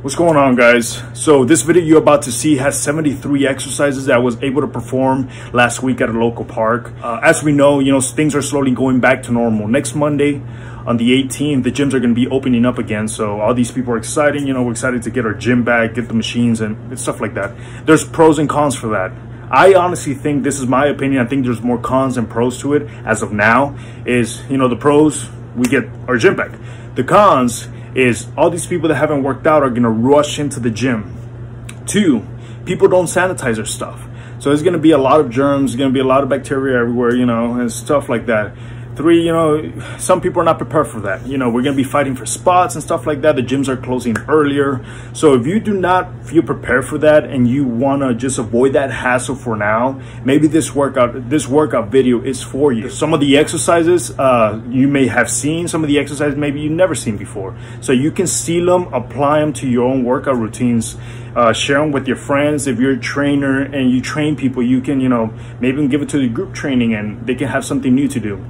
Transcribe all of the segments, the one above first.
What's going on, guys? So this video you're about to see has 73 exercises that I was able to perform last week at a local park. As we know, things are slowly going back to normal. Next Monday on the 18th, the gyms are going to be opening up again. So all these people are excited. We're excited to get our gym back, get the machines and stuff like that. There's pros and cons for that. I honestly think, this is my opinion, I think there's more cons than pros to it as of now. Is, the pros, we get our gym back. The cons is all these people that haven't worked out are going to rush into the gym. 2, people don't sanitize their stuff. So there's going to be a lot of germs, there's going to be a lot of bacteria everywhere, and stuff like that. 3, some people are not prepared for that. We're going to be fighting for spots and stuff like that. The gyms are closing earlier. So if you do not feel prepared for that and you want to just avoid that hassle for now, maybe this workout video is for you. Some of the exercises you may have seen, some of the exercises maybe you've never seen before. So you can steal them, apply them to your own workout routines, share them with your friends. If you're a trainer and you train people, you can, maybe even give it to the group training and they can have something new to do.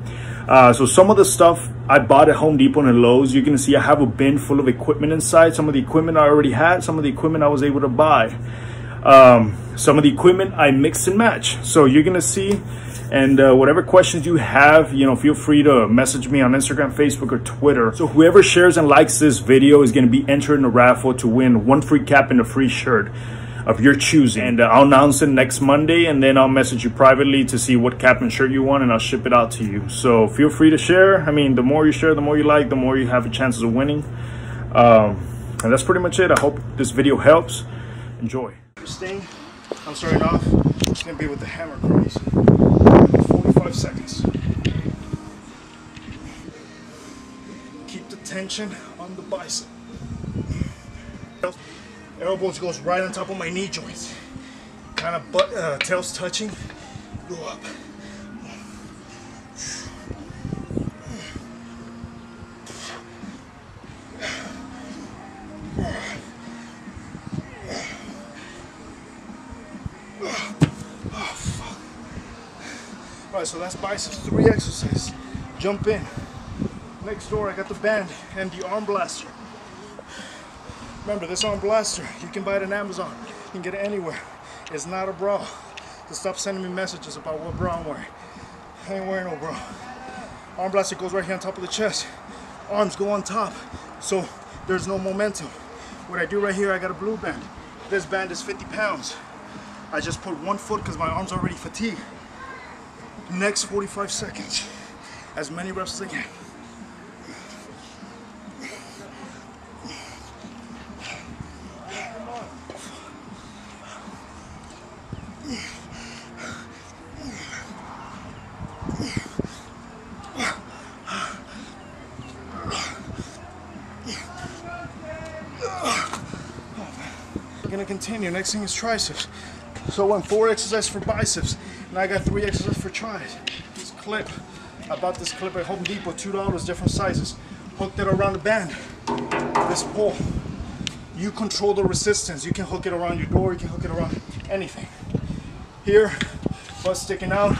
So some of the stuff I bought at Home Depot and Lowe's, you're going to see I have a bin full of equipment inside. Some of the equipment I already had, some of the equipment I was able to buy. Some of the equipment I mix and match. So you're going to see, and whatever questions you have, feel free to message me on Instagram, Facebook, or Twitter. So whoever shares and likes this video is going to be entered in a raffle to win 1 free cap and a free shirt of your choosing. And I'll announce it next Monday, and then I'll message you privately to see what cap and shirt you want, and I'll ship it out to you. So feel free to share. I mean, the more you share, the more you like, the more you have a chances of winning. And that's pretty much it. I hope this video helps. Enjoy. First thing, I'm starting off, it's gonna be with the hammer curls. 45 seconds. Keep the tension on the bicep. Elbows goes right on top of my knee joints. Kind of tails touching. Go up. Oh, fuck. Alright, so that's biceps. 3 exercises. Jump in. Next door, I got the band and the Armblaster. Remember, this Armblaster, you can buy it on Amazon. You can get it anywhere. It's not a bra. So stop sending me messages about what bra I'm wearing. I ain't wearing no bra. Armblaster goes right here on top of the chest. Arms go on top, so there's no momentum. What I do right here, I got a blue band. This band is 50 pounds. I just put 1 foot because my arm's already fatigued. Next 45 seconds. As many reps as I can. Gonna continue. Next thing is triceps. So I went 4 exercises for biceps. Now I got 3 exercises for tris. This clip, I bought this clip at Home Depot, $2, different sizes. Hooked it around the band. This pull, you control the resistance. You can hook it around your door. You can hook it around anything. Here, butt sticking out.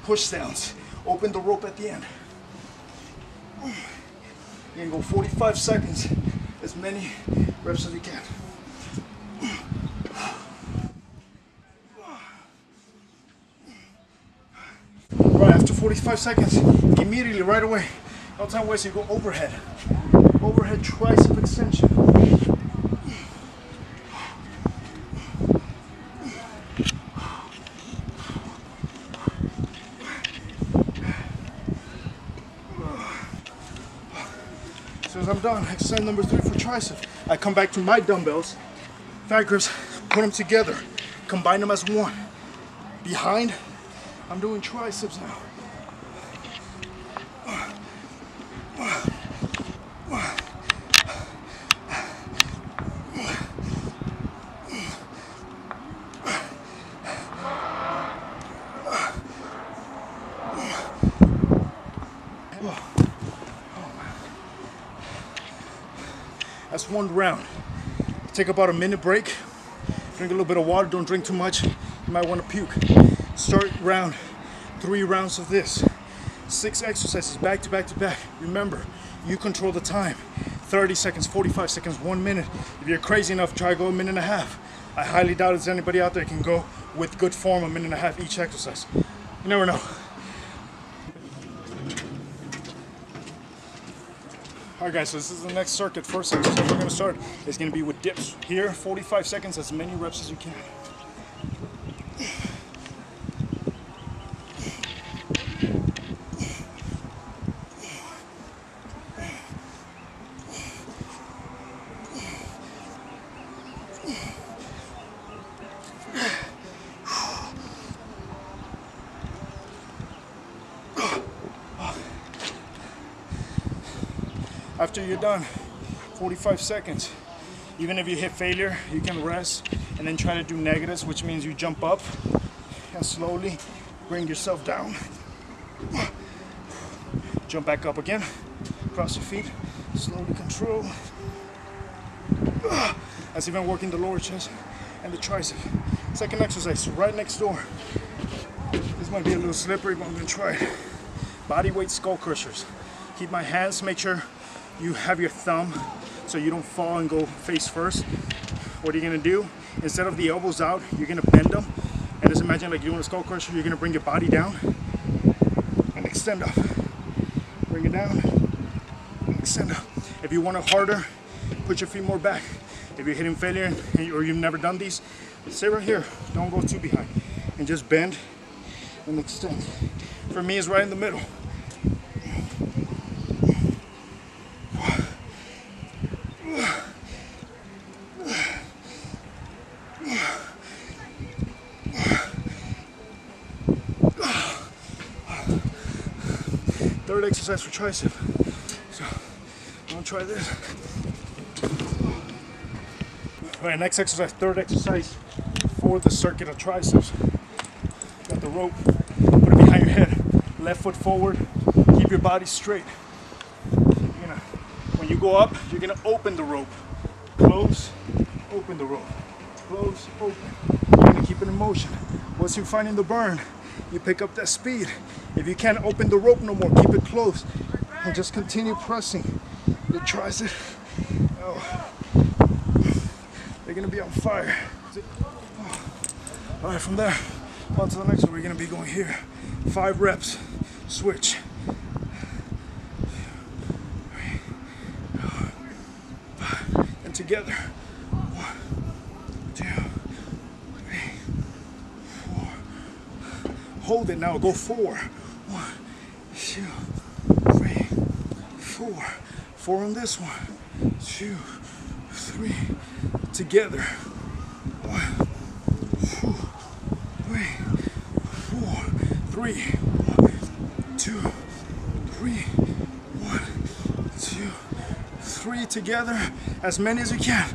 Pushdowns. Open the rope at the end. You can go 45 seconds, as many reps as you can. Right after 45 seconds, immediately, right away, no time waste, you go overhead. Overhead tricep extension. As soon as I'm done, exercise number 3 for tricep. I come back to my dumbbells, fat grips, put them together, combine them as one. Behind, I'm doing triceps now. That's 1 round. Take about a minute break. Drink a little bit of water. Don't drink too much. You might want to puke. Start round. 3 rounds of this. 6 exercises back to back to back. Remember, you control the time. 30 seconds, 45 seconds, 1 minute. If you're crazy enough, try go a minute and a half. I highly doubt there's anybody out there can go with good form a minute and a half each exercise. You never know. Alright guys, so this is the next circuit. First exercise we're going to start is going to be with dips. Here, 45 seconds, as many reps as you can. After you're done, 45 seconds. Even if you hit failure, you can rest and then try to do negatives, which means you jump up and slowly bring yourself down. Jump back up again, cross your feet, slowly control. That's even working the lower chest and the tricep. Second exercise, right next door. This might be a little slippery, but I'm gonna try it. Bodyweight skull crushers. Keep my hands, make sure you have your thumb so you don't fall and go face first. What you're gonna do, instead of the elbows out, you're gonna bend them. And just imagine like you're doing a skull crusher, you're gonna bring your body down and extend up. Bring it down and extend up. If you want it harder, put your feet more back. If you're hitting failure or you've never done these, stay right here. Don't go too behind. And just bend and extend. For me, it's right in the middle. Third exercise for tricep. So I'm gonna try this. All right, next exercise, third exercise for the circuit of triceps. Got the rope, put it behind your head, left foot forward, keep your body straight. When you go up, you're gonna open the rope. Close, open the rope. Close, open. You're gonna keep it in motion. Once you're finding the burn, you pick up that speed. If you can't open the rope no more, keep it close and just continue pressing the tricep. Oh. They're gonna be on fire. All right, from there on to the next one. We're gonna be going here. 5 reps, switch. 5, and together. 1, 2, 3, 4. Hold it now. Go 4. 1, 2, 3, 4. 4 on this one. 2, 3. Together. 1, 2, 3, 4. 3. 1, 2, 3. 1, 2, 3. Together. As many as you can.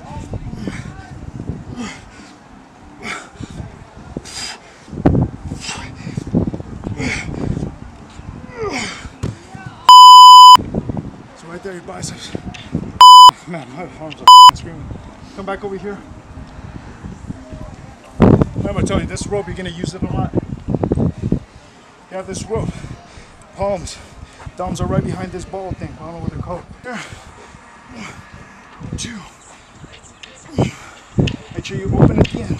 So right there, your biceps. Man, my arms are screaming. Come back over here. I'm gonna tell you, this rope, you're gonna use it a lot. You have this rope, palms, thumbs are right behind this ball thing. I don't know what they're called. There. 1, 2. Make sure you open at the end.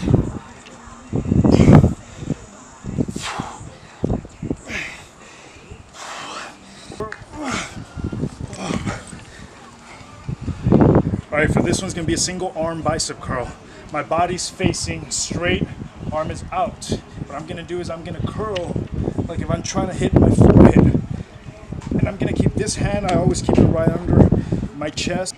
All right, for this one's gonna be a single arm bicep curl. My body's facing straight, arm is out. What I'm gonna do is I'm gonna curl like if I'm trying to hit my forehead. And I'm gonna keep this hand, I always keep it right under my chest.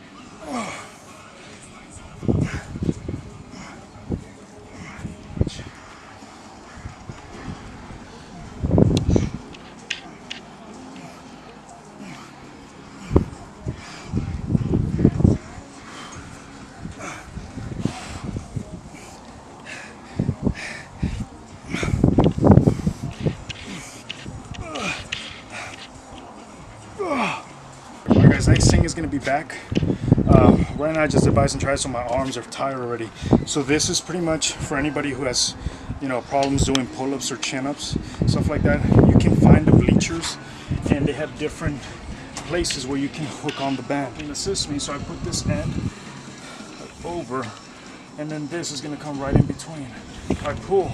Next thing is going to be back. Right now I just did biceps and triceps, so my arms are tired already. So this is pretty much for anybody who has, you know, problems doing pull-ups or chin-ups, stuff like that. You can find the bleachers, and they have different places where you can hook on the band. And assist me, so I put this end over, and then this is gonna come right in between. I pull,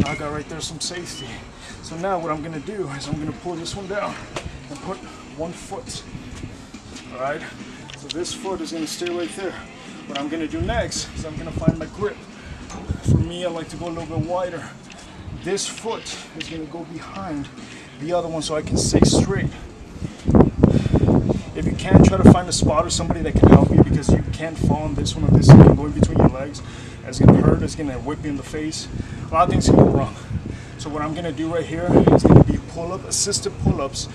I got right there some safety. So now what I'm gonna do is I'm gonna pull this one down and put one foot, all right? So this foot is gonna stay right there. What I'm gonna do next is I'm gonna find my grip. For me, I like to go a little bit wider. This foot is gonna go behind the other one so I can stay straight. If you can, try to find a spot or somebody that can help you, because you can't fall on this one, or this is gonna go in between your legs. It's gonna hurt, it's gonna whip you in the face. A lot of things can go wrong. So what I'm gonna do right here is gonna be pull-up, assisted pull-ups,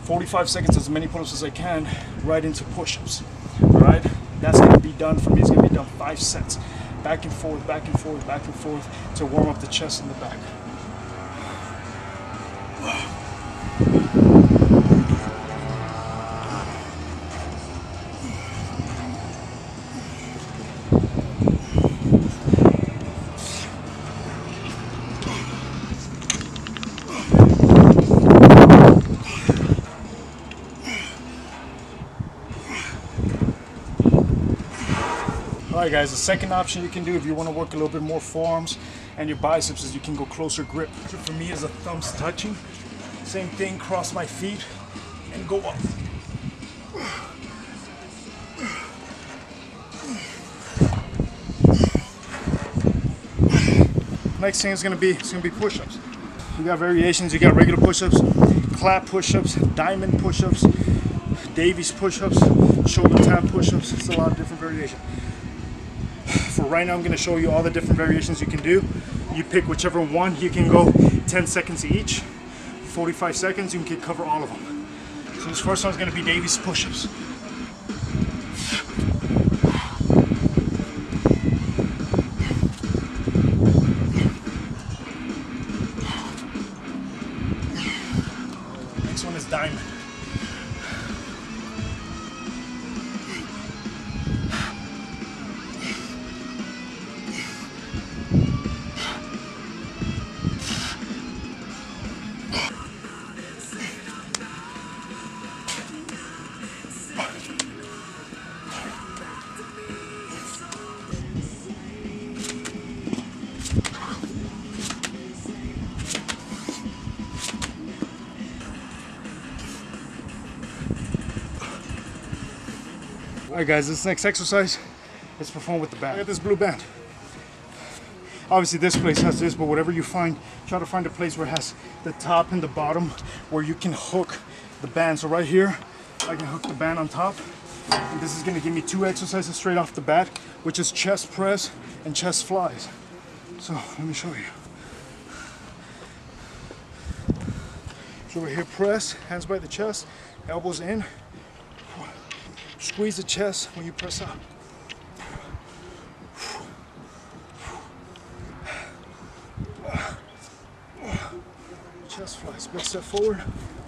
45 seconds, as many pull-ups as I can, right into push-ups, all right? That's gonna be done for me, it's gonna be done 5 sets. Back and forth, back and forth, back and forth, to warm up the chest and the back. Alright guys, the second option you can do if you want to work a little bit more forearms and your biceps is you can go closer grip. For me is the thumbs touching. Same thing, cross my feet and go up. Next thing is going to be push-ups. You got variations, you got regular push-ups, clap push-ups, diamond push-ups, Davies push-ups, shoulder tap push-ups. It's a lot of different variations. For right now, I'm going to show you all the different variations you can do. You pick whichever one. You can go 10 seconds each, 45 seconds, you can cover all of them. So this first one is going to be Davies push-ups. Next one is diamond. Alright guys, this next exercise is performed with the band. I got this blue band. Obviously this place has this, but whatever you find, try to find a place where it has the top and the bottom where you can hook the band. So right here, I can hook the band on top. And this is going to give me 2 exercises straight off the bat, which is chest press and chest flies. So let me show you. So over here, press, hands by the chest, elbows in. Squeeze the chest when you press up. Chest flies. Big step forward.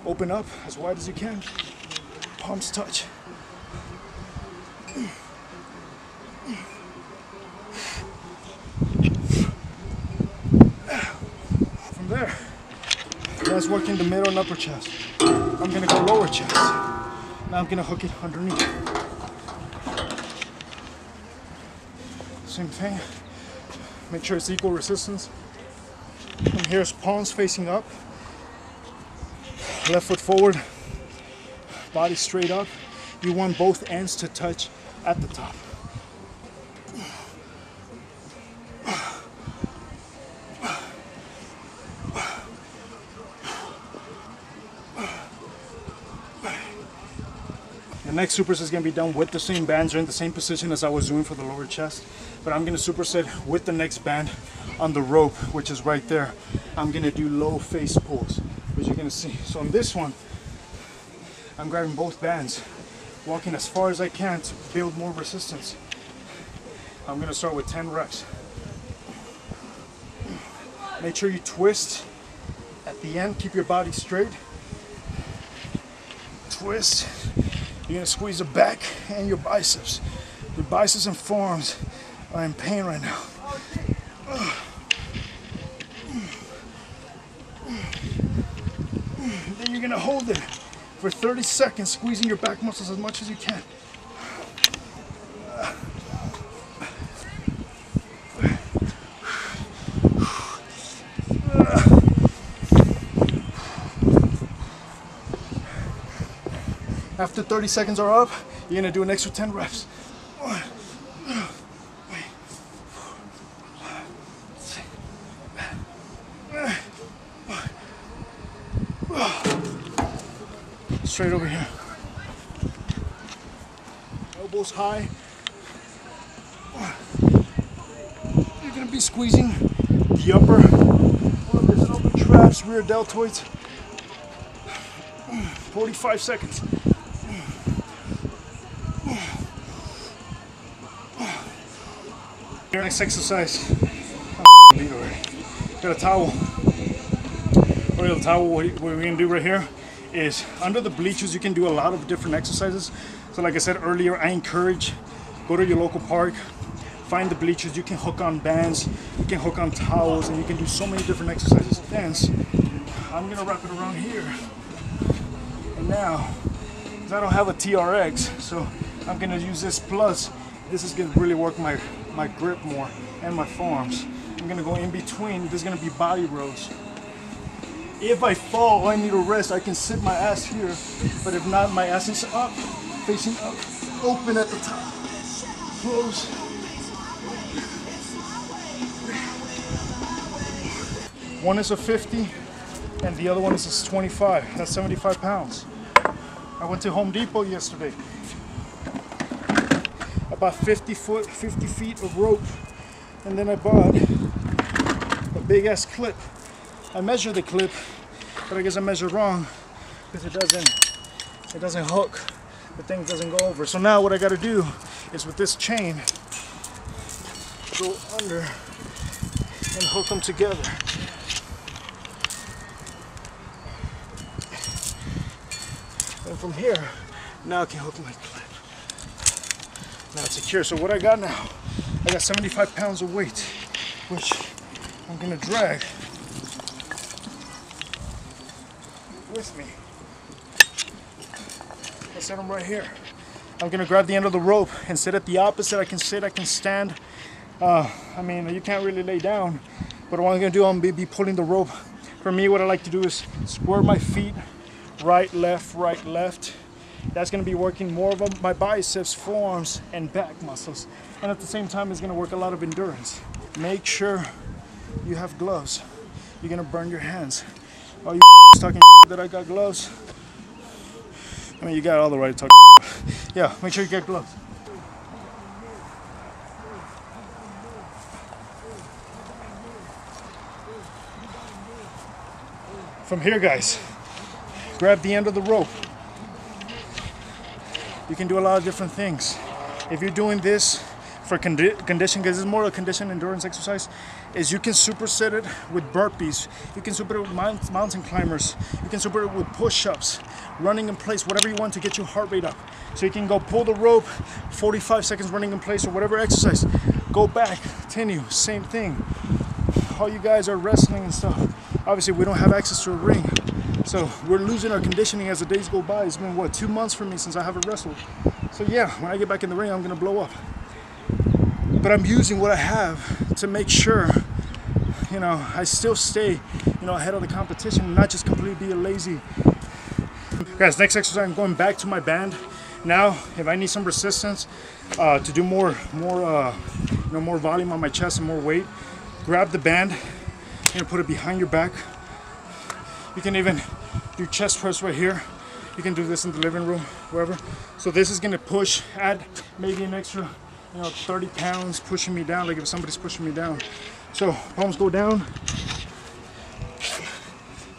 Open up as wide as you can. Palms touch. From there, that's working the middle and upper chest. I'm gonna go lower chest. Now I'm gonna hook it underneath. Same thing. Make sure it's equal resistance. From here, palms facing up. Left foot forward. Body straight up. You want both ends to touch at the top. The next superset is going to be done with the same bands or in the same position as I was doing for the lower chest. But I'm going to superset with the next band on the rope, which is right there. I'm going to do low face pulls, which you're going to see. So on this one, I'm grabbing both bands, walking as far as I can to build more resistance. I'm going to start with 10 reps. Make sure you twist at the end. Keep your body straight. Twist. You're gonna squeeze the back and your biceps. Your biceps and forearms are in pain right now. Then you're gonna hold it for 30 seconds, squeezing your back muscles as much as you can. After 30 seconds are up, you're gonna do an extra 10 reps. 1, 2, 3, 4, 5. Straight over here. Elbows high. You're gonna be squeezing the upper traps, rear deltoids. 45 seconds. Next exercise. I'm beat already. Got a towel. The towel, what we're gonna do right here is under the bleachers. You can do a lot of different exercises. So like I said earlier, I encourage, go to your local park, find the bleachers. You can hook on bands, you can hook on towels, and you can do so many different exercises. Dance. I'm gonna wrap it around here. And now, because I don't have a TRX, so I'm gonna use this plus. This is gonna really work my grip more and my forearms. I'm gonna go in between. This is gonna be body rows. If I fall, I need to rest. I can sit my ass here, but if not, my ass is up, facing up, open at the top, close. One is a 50, and the other one is a 25. That's 75 pounds. I went to Home Depot yesterday. I bought 50 feet of rope, and then I bought a big ass clip. I measured the clip, but I guess I measured wrong because it doesn't hook. The thing doesn't go over. So now what I got to do is with this chain, go under and hook them together. And from here, now I can hook my clip. Now it's secure. So what I got now, I got 75 pounds of weight, which I'm gonna drag with me. I set them right here. I'm gonna grab the end of the rope and sit at the opposite. I can sit, I can stand. I mean, you can't really lay down, but what I'm gonna do, I'm gonna be pulling the rope. For me, what I like to do is square my feet, right, left. That's going to be working more of my biceps, forearms, and back muscles. And at the same time, it's going to work a lot of endurance. Make sure you have gloves. You're going to burn your hands. Are you talking that I got gloves? I mean, you got all the right to talk. Yeah, make sure you get gloves. From here, guys, grab the end of the rope. You can do a lot of different things. If you're doing this for condition, because it's more a condition endurance exercise, is you can superset it with burpees. You can super it with mountain climbers. You can super it with push-ups, running in place, whatever you want to get your heart rate up. So you can go pull the rope, 45 seconds running in place or whatever exercise. Go back, continue, same thing. All you guys are wrestling and stuff. Obviously, we don't have access to a ring. So we're losing our conditioning as the days go by. It's been, what, 2 months for me since I haven't wrestled. So yeah, when I get back in the ring, I'm gonna blow up. But I'm using what I have to make sure, you know, I still stay, you know, ahead of the competition and not just completely be a lazy. Guys, next exercise, I'm going back to my band. Now, if I need some resistance to do more volume on my chest and more weight, grab the band, you're gonna put it behind your back. You can even do chest press right here. You can do this in the living room, wherever. So this is gonna push, add maybe an extra, 30 pounds pushing me down, like if somebody's pushing me down. So palms go down.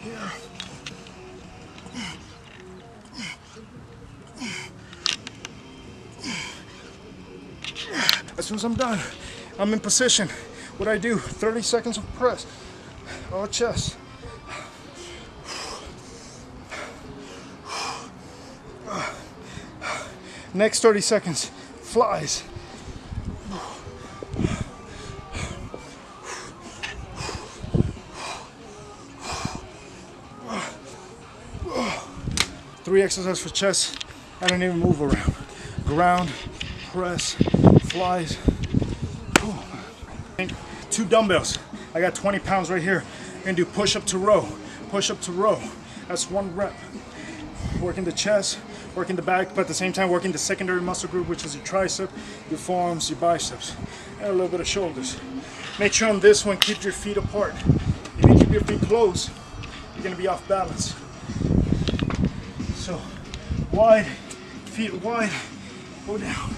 Here. As soon as I'm done, I'm in position. What I do, 30 seconds of press, all chest. Next 30 seconds, flies. 3 exercises for chest. I don't even move around. Ground, press, flies. Oh. 2 dumbbells. I got 20 pounds right here. I'm gonna do push up to row. Push up to row. That's 1 rep. Working the chest, working the back, but at the same time working the secondary muscle group, which is your tricep, your forearms, your biceps, and a little bit of shoulders. Make sure on this one, keep your feet apart. If you keep your feet closed, you're gonna be off balance. So, wide, feet wide, go down.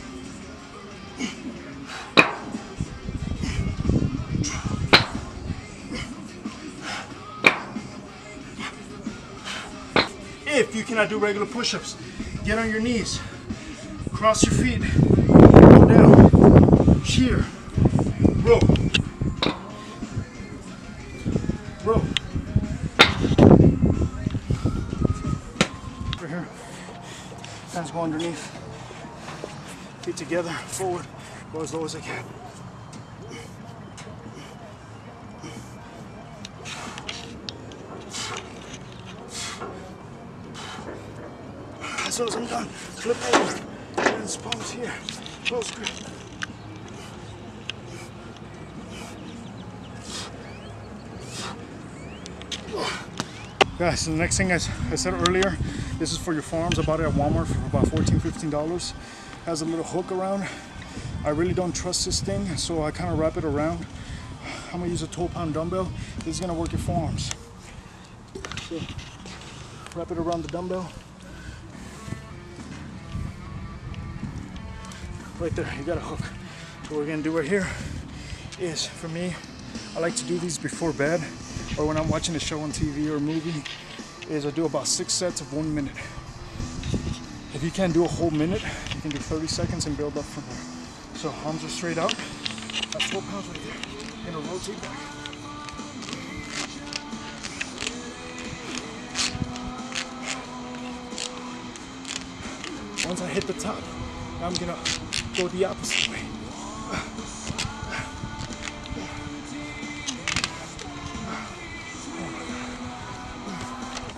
If you cannot do regular push-ups, get on your knees, cross your feet, go down, here, row, row. Over here, hands go underneath, feet together, forward, go as low as I can. As soon as I'm done, flip over, hands, palms here, close grip. Guys, so the next thing I said earlier, this is for your forearms. I bought it at Walmart for about $14, $15. Has a little hook around. I really don't trust this thing, so I kind of wrap it around. I'm gonna use a 12-pound dumbbell. This is gonna work your forearms. So, wrap it around the dumbbell. Right there, you got a hook. What we're gonna do right here is, for me, I like to do these before bed or when I'm watching a show on TV or a movie, is I do about 6 sets of 1 minute. If you can't do a whole minute, you can do 30 seconds and build up from there. So arms are straight out. That's 12 pounds right there. I'm gonna rotate back. Once I hit the top, I'm gonna go the opposite way.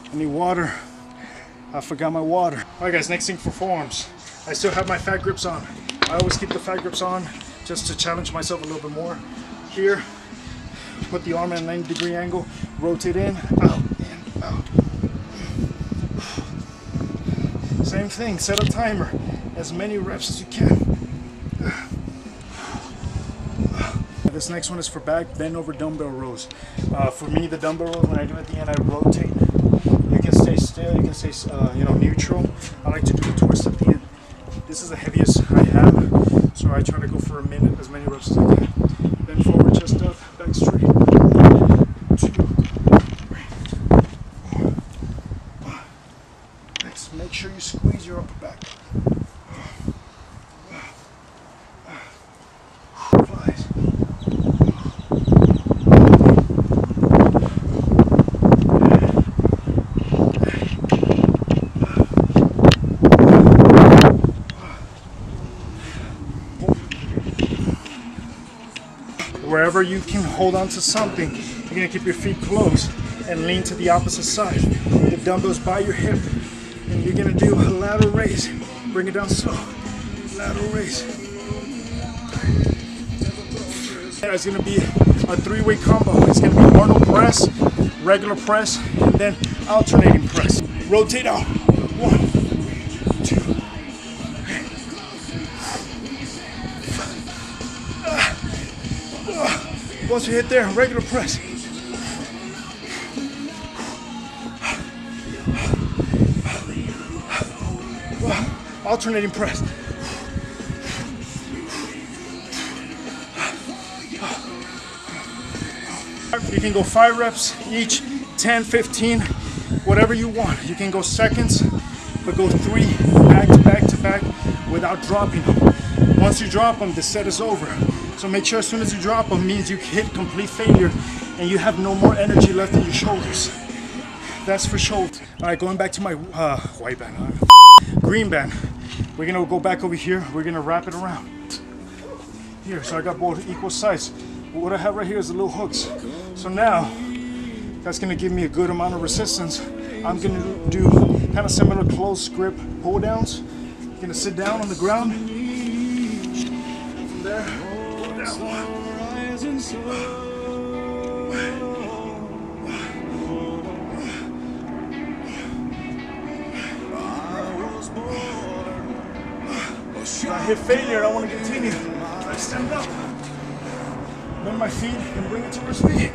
I need water. I forgot my water. All right guys, next thing for forearms. I still have my fat grips on. I always keep the fat grips on just to challenge myself a little bit more. Here, put the arm at a 90-degree angle, rotate in, out, in, out. Same thing, set a timer. As many reps as you can. This next one is for back, bend over dumbbell rows. For me, the dumbbell rows, when I do at the end, I rotate. You can stay still, you can stay neutral. I like to do the twist at the end. This is the heaviest I have, so I try to go for a minute, as many reps as I can. Bend forward, chest up, back straight. 1, 2, 3, 4, 5. Next, make sure you squeeze your upper back. Wherever you can hold on to something, you're going to keep your feet closed and lean to the opposite side. The dumbbells by your hip, and you're going to do a lateral raise. Bring it down slow. Lateral raise. It's going to be a 3-way combo. It's going to be Arnold Press, regular press, and then alternating press. Rotate out. 1, 2. Once you hit there, regular press. Alternating press. You can go 5 reps each, 10, 15, whatever you want. You can go seconds, but go 3 back to back to back without dropping them. Once you drop them, the set is over. So make sure as soon as you drop them means you hit complete failure and you have no more energy left in your shoulders. That's for shoulder. All right, going back to my white band, green band. We're gonna go back over here. We're gonna wrap it around here. So I got both equal size. What I have right here is the little hooks. So now that's gonna give me a good amount of resistance. I'm gonna do kind of similar close grip pull downs. You're gonna sit down on the ground. From there, pull down. If I hit failure, I want to continue. I stand up, bend my feet, and bring it towards me.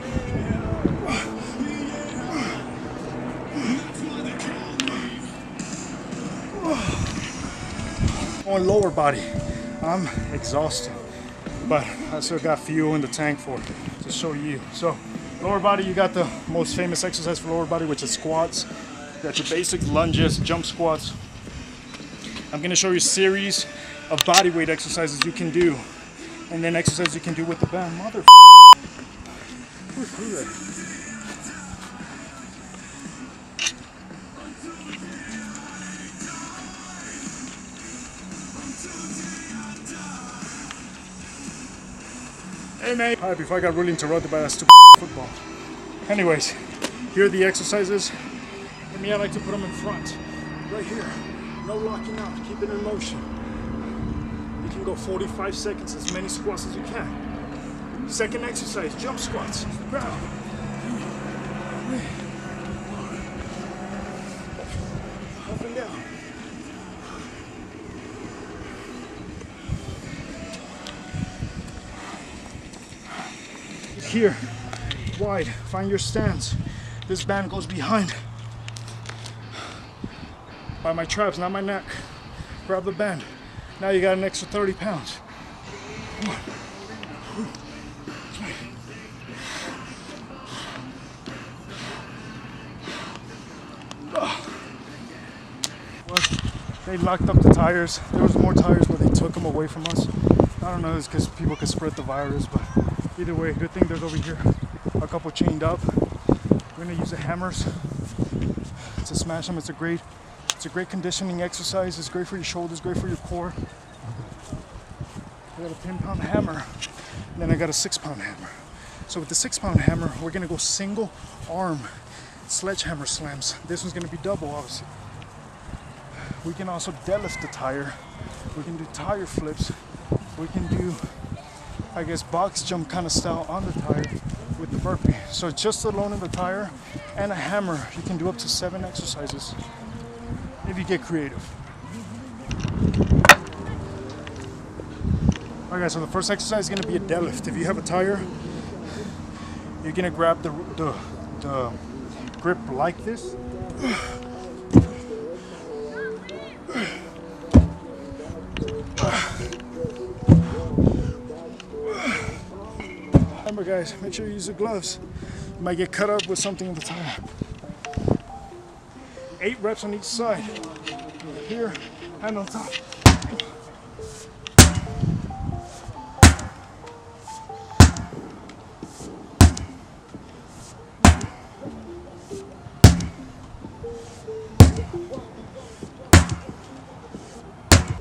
On lower body, I'm exhausted, but I still got fuel in the tank to show you. So lower body, you got the most famous exercise for lower body, which is squats. You got your basic lunges, jump squats. I'm going to show you a series of body weight exercises you can do, and then exercises you can do with the band. Mother who threw that? Hey mate. Alright, before I got really interrupted by that stupid football. Anyways, here are the exercises. For me, I like to put them in front. Right here. No locking out. Keep it in motion. You can go 45 seconds, as many squats as you can. Second exercise, jump squats. Ground. Up and down. Here, wide, find your stance. This band goes behind by my traps, not my neck. Grab the band. Now you got an extra 30 pounds. 1, 2, 3. Well, they locked up the tires. There was more tires, but they took them away from us. I don't know, it's because people could spread the virus, but either way, good thing there's over here a couple chained up. We're gonna use the hammers to smash them. It's a great conditioning exercise. It's great for your shoulders, great for your core. I got a 10-pound hammer, and then I got a 6-pound hammer. So with the 6-pound hammer, we're gonna go single arm sledgehammer slams. This one's gonna be double, obviously. We can also deadlift the tire. We can do tire flips. We can do, I guess, box jump kind of style on the tire with the burpee. So just alone in the tire and a hammer, you can do up to 7 exercises if you get creative. Okay, so the first exercise is going to be a deadlift. If you have a tire, you're going to grab the grip like this. Remember guys, make sure you use the gloves. You might get cut up with something in the tire. 8 reps on each side. Here and on top.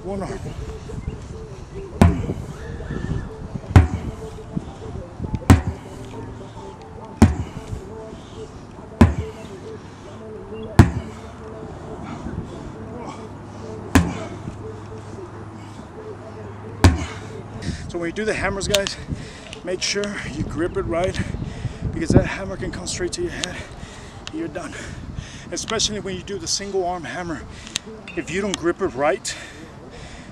One arm. So when you do the hammers, guys, make sure you grip it right, because that hammer can come straight to your head. You're done. Especially when you do the single arm hammer. If you don't grip it right,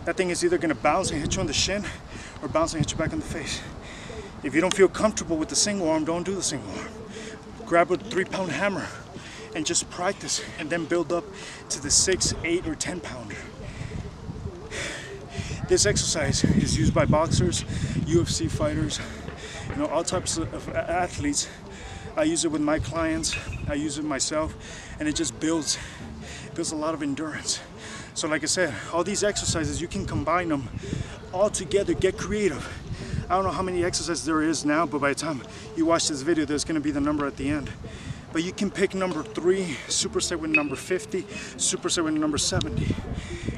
that thing is either going to bounce and hit you on the shin or bounce and hit you back in the face. If you don't feel comfortable with the single arm, don't do the single arm. Grab a 3-pound hammer and just practice, and then build up to the 6, 8, or 10-pounder. This exercise is used by boxers, UFC fighters, you know, all types of athletes. I use it with my clients, I use it myself, and it just builds a lot of endurance. So like I said, all these exercises, you can combine them all together, get creative. I don't know how many exercises there is now, but by the time you watch this video, there's gonna be the number at the end. But you can pick number 3, superset with number 50, superset with number 70,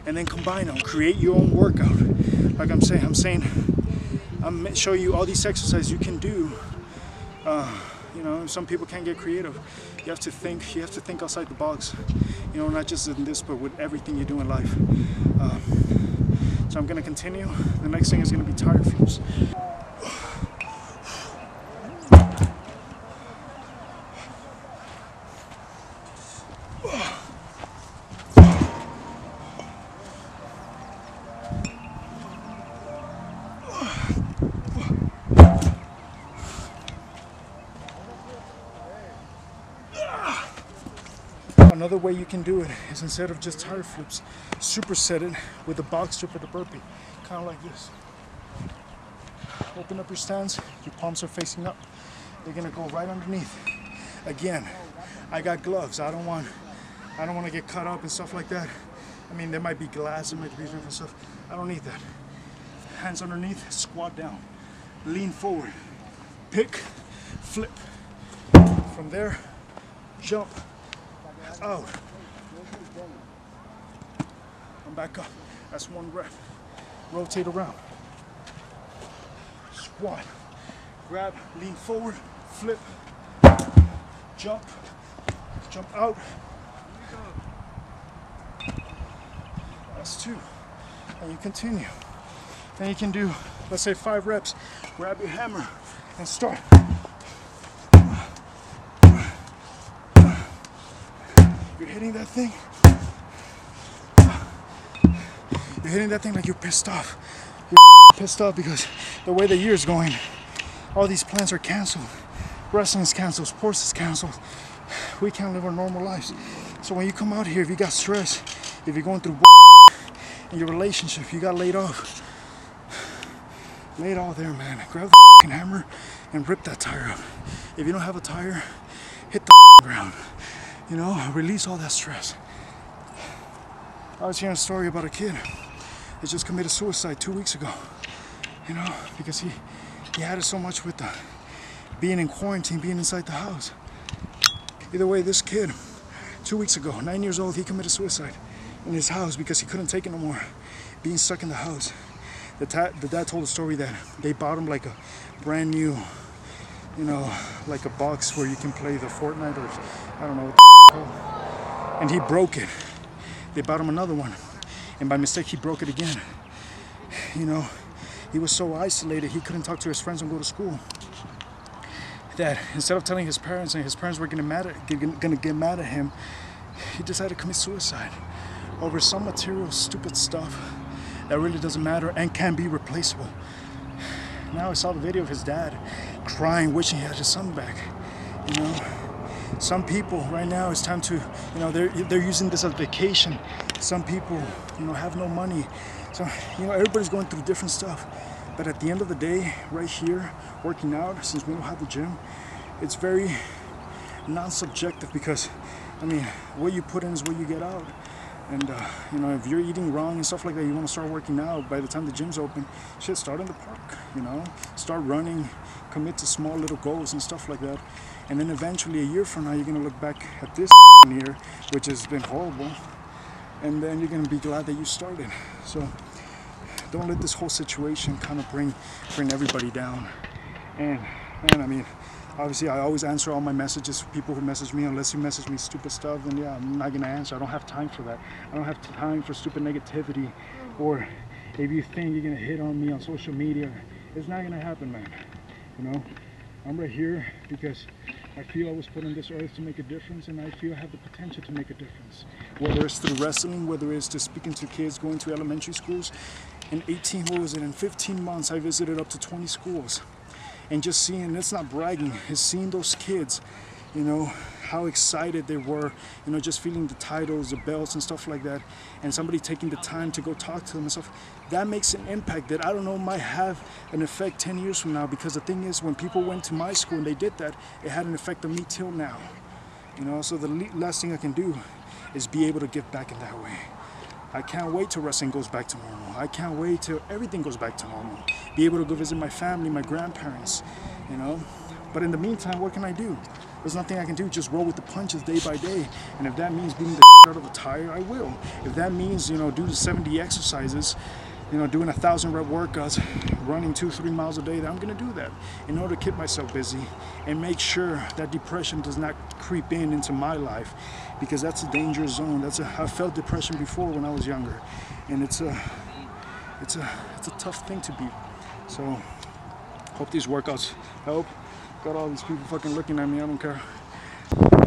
and then combine them, create your own workout. Like I'm saying, I'm showing you all these exercises you can do, you know, some people can't get creative. You have to think outside the box. You know, not just in this, but with everything you do in life. So I'm gonna continue. The next thing is gonna be tire flips. Another way you can do it is, instead of just tire flips, superset it with the box strip or the burpee, kind of like this. Open up your stance, your palms are facing up. They're gonna go right underneath. Again, I got gloves. I don't want to get cut up and stuff like that. I mean, there might be glass, there might be different stuff. I don't need that. Hands underneath, squat down, lean forward, pick, flip. From there, jump. Out. I'm back up. That's one rep. Rotate around. Squat. Grab, lean forward, flip, jump, jump out. That's 2. And you continue. Then you can do, let's say 5 reps. Grab your hammer and start. You're hitting that thing. You're hitting that thing like you're pissed off. You're pissed off because the way the year's going, all these plans are canceled. Wrestling is canceled, sports is canceled. We can't live our normal lives. So when you come out here, if you got stress, if you're going through in your relationship, you got laid off. Lay it all there, man. Grab the hammer and rip that tire up. If you don't have a tire, hit the ground. You know, release all that stress. I was hearing a story about a kid that just committed suicide 2 weeks ago. You know, because he had it so much with being in quarantine, being inside the house. Either way, this kid, 2 weeks ago, 9 years old, he committed suicide in his house because he couldn't take it no more, being stuck in the house. The dad told a story that they bought him like a brand new, you know, like a box where you can play the Fortnite or I don't know what the called. And he broke it. They bought him another one, and by mistake he broke it again. You know, he was so isolated he couldn't talk to his friends and go to school, that instead of telling his parents, and his parents were gonna get mad at him, he decided to commit suicide over some material stupid stuff that really doesn't matter and can be replaceable. Now I saw the video of his dad crying, wishing he had his son back. You know, some people right now, it's time to, you know, they're using this as vacation. Some people, you know, have no money. So, you know, everybody's going through different stuff. But at the end of the day, right here, working out, since we don't have the gym, it's very non-subjective because, I mean, what you put in is what you get out. And, you know, if you're eating wrong and stuff like that, you want to start working out, by the time the gym's open, shit, start in the park, you know? Start running, commit to small little goals and stuff like that. And then eventually, a year from now, you're going to look back at this year, which has been horrible, and then you're going to be glad that you started. So don't let this whole situation kind of bring everybody down. And, man, I mean, obviously, I always answer all my messages for people who message me. Unless you message me stupid stuff, then yeah, I'm not gonna answer. I don't have time for that. I don't have time for stupid negativity. Or if you think you're gonna hit on me on social media, it's not gonna happen, man. You know, I'm right here because I feel I was put on this earth to make a difference, and I feel I have the potential to make a difference. Whether it's through wrestling, whether it's to speaking to kids going to elementary schools. In 15 months, I visited up to 20 schools. And just seeing, it's not bragging, it's seeing those kids, you know, how excited they were, you know, just feeling the titles, the belts and stuff like that, and somebody taking the time to go talk to them and stuff, that makes an impact that I don't know might have an effect 10 years from now, because the thing is, when people went to my school and they did that, it had an effect on me till now, you know. So the last thing I can do is be able to give back in that way. I can't wait till wrestling goes back to normal. I can't wait till everything goes back to normal. Be able to go visit my family, my grandparents, you know. But in the meantime, what can I do? There's nothing I can do, just roll with the punches day by day. And if that means beating the out of a tire, I will. If that means, you know, do the 70 exercises, you know, doing 1,000 rep workouts, running 2-3 miles a day, that I'm gonna do that in order to keep myself busy and make sure that depression does not creep into my life, because that's a dangerous zone. I felt depression before when I was younger, and it's a tough thing to beat. So hope these workouts help. Got all these people fucking looking at me, I don't care.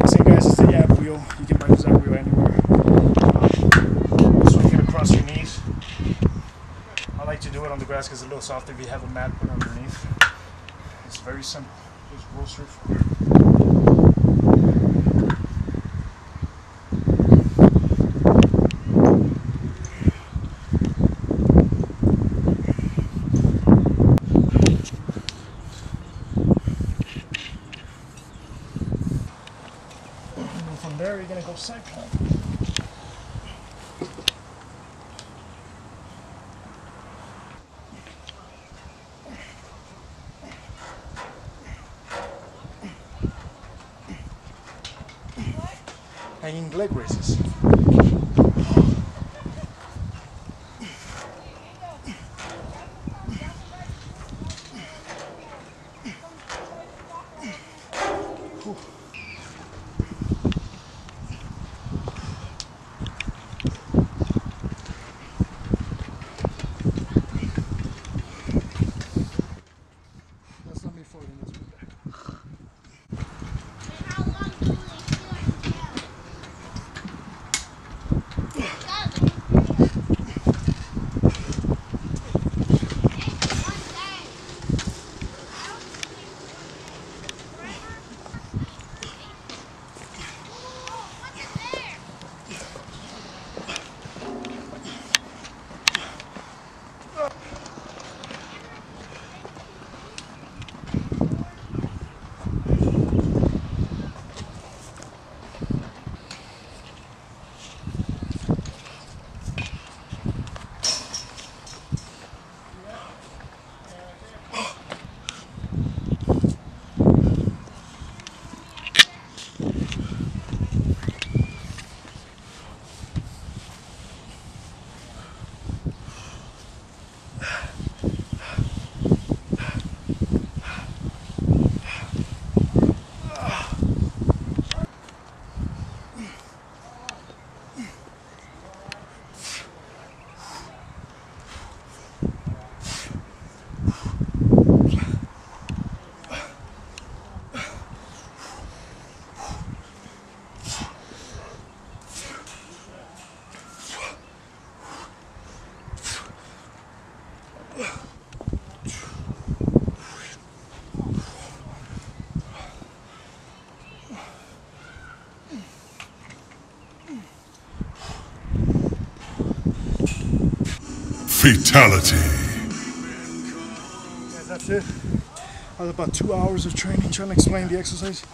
Next thing, guys, is the ab wheel. You can buy this ab wheel anywhere. So you're gonna cross your knees. I like to do it on the grass because it's a little softer. If you have a mat, put it underneath. It's very simple. Just real straightforward. And from there, you're gonna go side plank. Hanging leg raises. That's not me floating, that's me back. Fatality. Guys, that's it. That was about 2 hours of training trying to explain the exercise.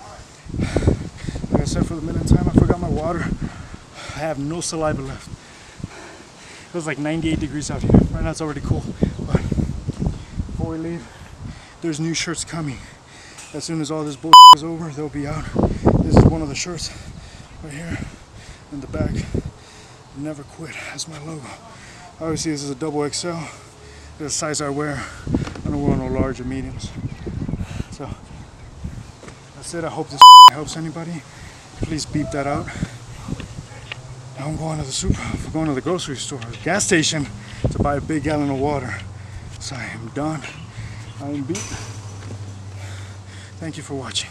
Like I said, for the millionth time, I forgot my water. I have no saliva left. It was like 98 degrees out here. Right now it's already cool. But before we leave, there's new shirts coming. As soon as all this bullshit is over, they'll be out. This is one of the shirts right here in the back. Never quit. That's my logo. Obviously, this is a double XL. This size I wear. I don't wear no large or mediums. So that's it. I hope this helps anybody. Please beep that out. Now I'm going to I'm going to the grocery store, the gas station, to buy a big gallon of water. So I am done. I am beat. Thank you for watching.